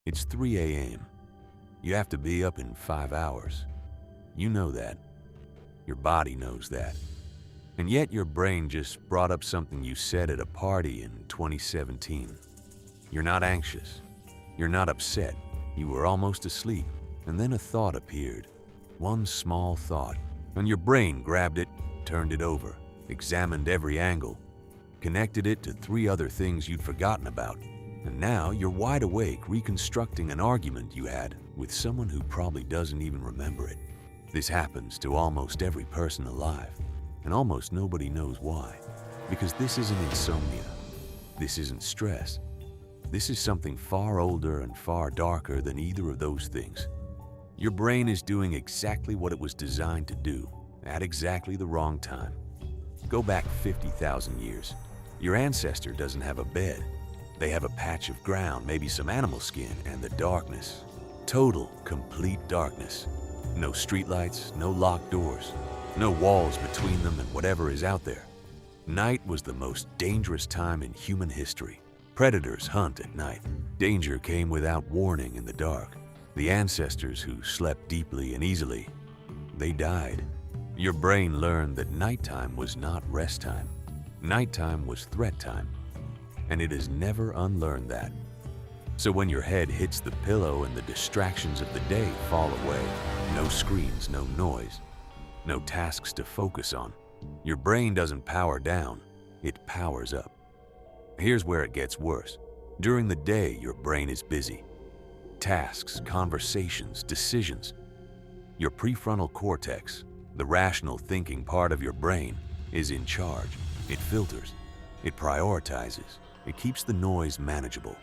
It's 3 a.m. You have to be up in 5 hours. You know that. Your body knows that. And yet your brain just brought up something you said at a party in 2017. You're not anxious. You're not upset. You were almost asleep. And then a thought appeared. One small thought. And your brain grabbed it, turned it over, examined every angle, connected it to 3 other things you'd forgotten about. And now you're wide awake reconstructing an argument you had with someone who probably doesn't even remember it. This happens to almost every person alive, and almost nobody knows why. Because this isn't insomnia. This isn't stress. This is something far older and far darker than either of those things. Your brain is doing exactly what it was designed to do, at exactly the wrong time. Go back 50,000 years. Your ancestor doesn't have a bed. They have a patch of ground, maybe some animal skin, and the darkness. Total, complete darkness. No streetlights, no locked doors, no walls between them and whatever is out there. Night was the most dangerous time in human history. Predators hunt at night. Danger came without warning in the dark. The ancestors who slept deeply and easily, they died. Your brain learned that nighttime was not rest time. Nighttime was threat time. And it has never unlearned that. So when your head hits the pillow and the distractions of the day fall away, no screens, no noise, no tasks to focus on, your brain doesn't power down, it powers up. Here's where it gets worse. During the day, your brain is busy. Tasks, conversations, decisions. Your prefrontal cortex, the rational thinking part of your brain, is in charge. It filters, it prioritizes, it keeps the noise manageable.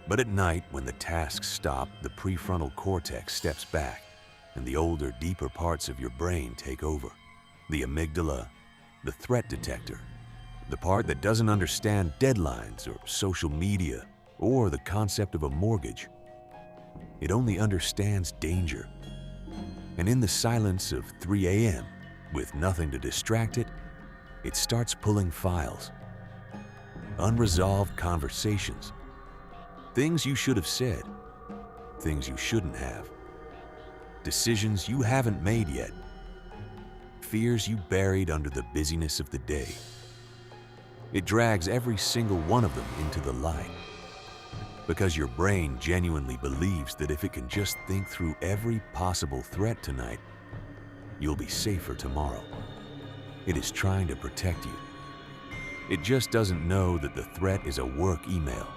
But at night, when the tasks stop, the prefrontal cortex steps back, and the older, deeper parts of your brain take over. The amygdala, the threat detector, the part that doesn't understand deadlines or social media or the concept of a mortgage. It only understands danger. And in the silence of 3 a.m., with nothing to distract it, it starts pulling files. Unresolved conversations. Things you should have said. Things you shouldn't have. Decisions you haven't made yet. Fears you buried under the busyness of the day. It drags every single one of them into the light. Because your brain genuinely believes that if it can just think through every possible threat tonight, you'll be safer tomorrow. It is trying to protect you. It just doesn't know that the threat is a work email.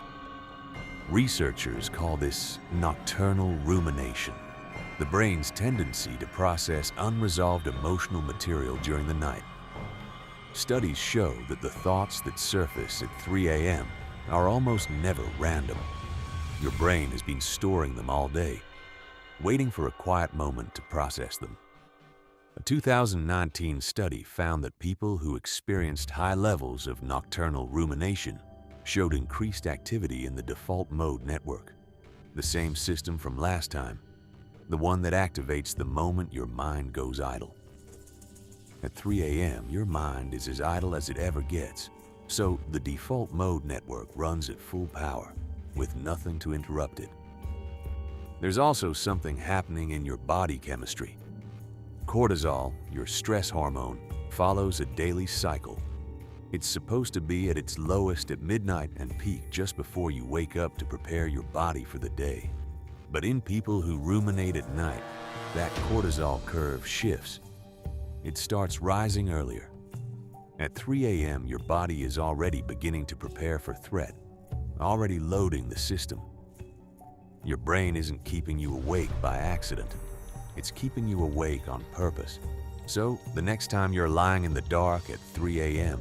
Researchers call this nocturnal rumination, the brain's tendency to process unresolved emotional material during the night. Studies show that the thoughts that surface at 3 a.m. are almost never random. Your brain has been storing them all day, waiting for a quiet moment to process them. A 2019 study found that people who experienced high levels of nocturnal rumination showed increased activity in the default mode network, the same system from last time, the one that activates the moment your mind goes idle. At 3 a.m., your mind is as idle as it ever gets, so the default mode network runs at full power, with nothing to interrupt it. There's also something happening in your body chemistry. Cortisol, your stress hormone, follows a daily cycle. It's supposed to be at its lowest at midnight and peak just before you wake up to prepare your body for the day. But in people who ruminate at night, that cortisol curve shifts. It starts rising earlier. At 3 a.m., your body is already beginning to prepare for threat, already loading the system. Your brain isn't keeping you awake by accident. It's keeping you awake on purpose. So the next time you're lying in the dark at 3 a.m.,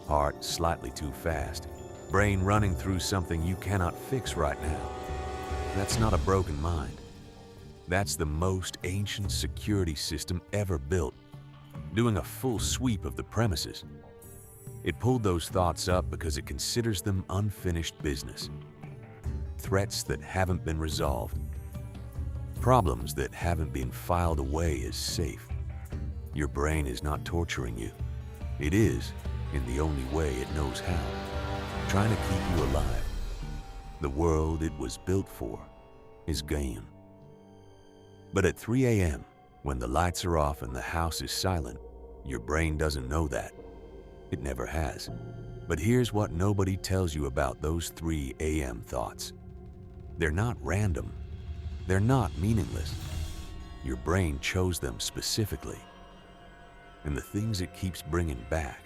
heart slightly too fast, brain running through something you cannot fix right now, that's not a broken mind. That's the most ancient security system ever built, doing a full sweep of the premises. It pulled those thoughts up because it considers them unfinished business. Threats that haven't been resolved. Problems that haven't been filed away as safe. Your brain is not torturing you. It is, in the only way it knows how, trying to keep you alive. The world it was built for, is game. But at 3 a.m., when the lights are off and the house is silent, your brain doesn't know that. It never has. But here's what nobody tells you about those 3 a.m. thoughts. They're not random. They're not meaningless. Your brain chose them specifically. And the things it keeps bringing back,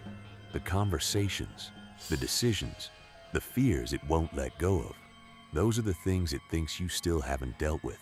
the conversations, the decisions, the fears it won't let go of, those are the things it thinks you still haven't dealt with.